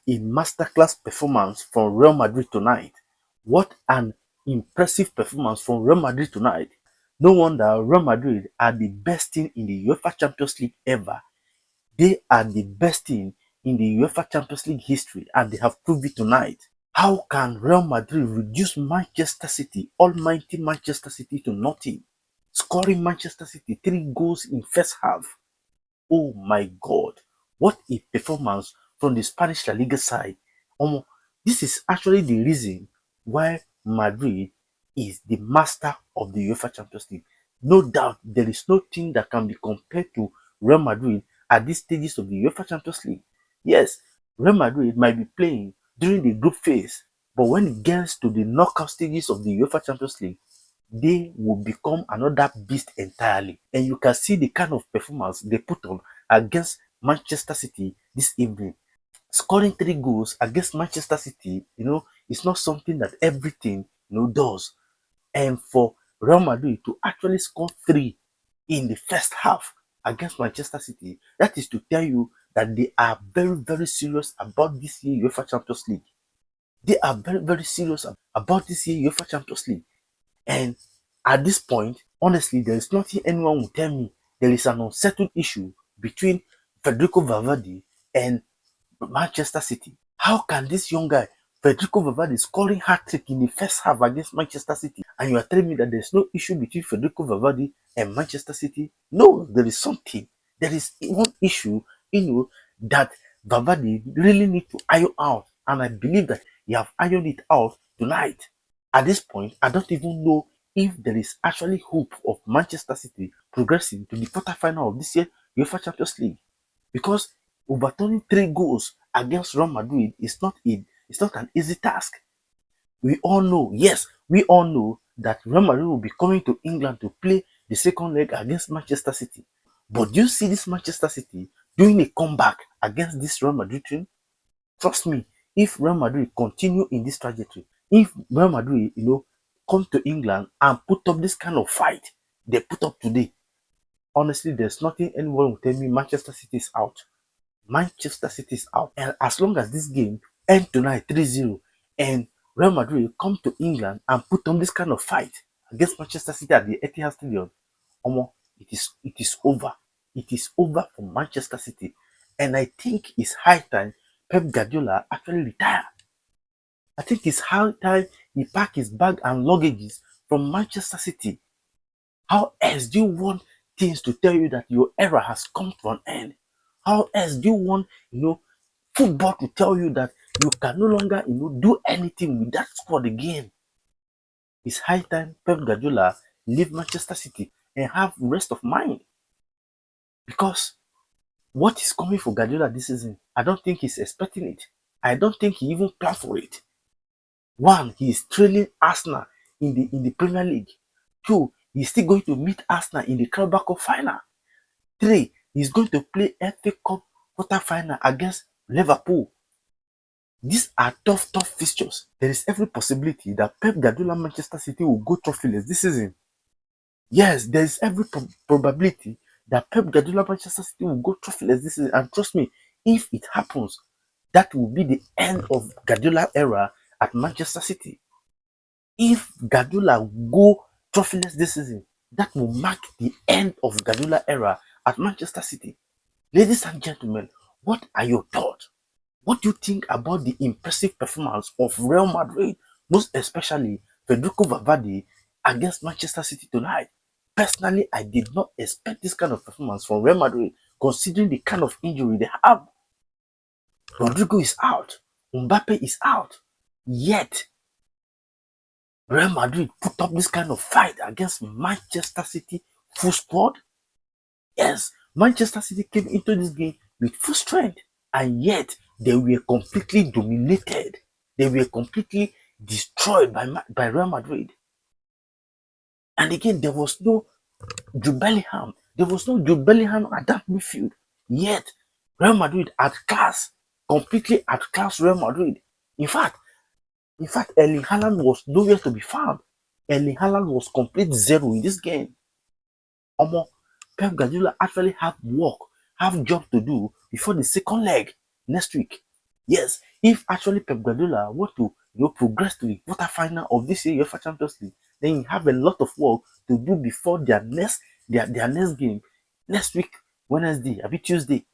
a masterclass performance from Real Madrid tonight. What an impressive performance from Real Madrid tonight. No wonder Real Madrid are the best team in the UEFA Champions League ever. They are the best team in the UEFA Champions League history, and they have proved it tonight. How can Real Madrid reduce Manchester City, almighty Manchester City, to nothing, scoring Manchester City 3 goals in first half? Oh my God, what a performance from the Spanish La Liga side. This is actually the reason why Madrid is the master of the UEFA Champions League. No doubt, there is no team that can be compared to Real Madrid at these stages of the UEFA Champions League. Yes, Real Madrid might be playing during the group phase, but when it gets to the knockout stages of the UEFA Champions League, they will become another beast entirely. And you can see the kind of performance they put on against Manchester City this evening. Scoring 3 goals against Manchester City, it's not something that everything, does. And for Real Madrid to actually score 3 in the first half against Manchester City, that is to tell you that they are very, very serious about this year UEFA Champions League. They are very, very serious about this year UEFA Champions League. And at this point, honestly, there is nothing anyone will tell me. There is an unsettled issue between Federico Valverde and Manchester City. How can this young guy, Federico Valverde, scoring hat-trick in the first half against Manchester City, and you are telling me that there's no issue between Federico Valverde and Manchester City? No, there is something. There is one issue, that Valverde really need to iron out, and I believe that he have ironed it out tonight. At this point, I don't even know if there is actually hope of Manchester City progressing to the quarterfinal of this year UEFA Champions League, because overturning 3 goals against Real Madrid is not an easy task. We all know, yes, we all know that Real Madrid will be coming to England to play the second leg against Manchester City. But do you see this Manchester City doing a comeback against this Real Madrid team? Trust me, if Real Madrid continue in this trajectory, if Real Madrid, come to England and put up this kind of fight they put up today, honestly, there's nothing anyone will tell me Manchester City is out. Manchester City is out. And as long as this game ends tonight 3-0 and Real Madrid come to England and put on this kind of fight against Manchester City at the Etihad Stadium, it is over. It is over for Manchester City. And I think it's high time Pep Guardiola actually retire. I think it's high time he pack his bag and luggages from Manchester City. How else do you want things to tell you that your era has come to an end? How else do you want, football to tell you that you can no longer, do anything with that squad again? It's high time Pep Guardiola leave Manchester City and have rest of mind. Because what is coming for Guardiola this season, I don't think he's expecting it. I don't think he even planned for it. One, he is trailing Arsenal in the Premier League. Two, he's still going to meet Arsenal in the Carabao Cup final. 3, he's going to play FA Cup quarter-final against Liverpool. These are tough fixtures. There is every possibility that Pep Guardiola Manchester City will go trophyless this season. Yes, there is every probability that Pep Guardiola Manchester City will go trophyless this season. And trust me, if it happens, that will be the end of Guardiola era at Manchester City. If Guardiola go trophyless this season, that will mark the end of Guardiola era at Manchester City. Ladies and gentlemen, what are your thoughts? What do you think about the impressive performance of Real Madrid, most especially Federico Valverde against Manchester City tonight? Personally, I did not expect this kind of performance from Real Madrid, considering the kind of injury they have. Rodrigo is out. Mbappe is out. Yet, Real Madrid put up this kind of fight against Manchester City full squad. Yes, Manchester City came into this game with full strength, and yet they were completely dominated. They were completely destroyed by Real Madrid. And again, there was no Jude Bellingham. There was no Jude Bellingham at that midfield. Yet, Real Madrid outclassed, completely outclassed Real Madrid. In fact, Erling Haaland was nowhere to be found. Erling Haaland was complete zero in this game. Pep Guardiola actually have job to do before the second leg next week. Yes, if actually Pep Guardiola want to progress to the quarterfinal of this year UEFA Champions League, then you have a lot of work to do before their next game next week, Wednesday, a bit Tuesday.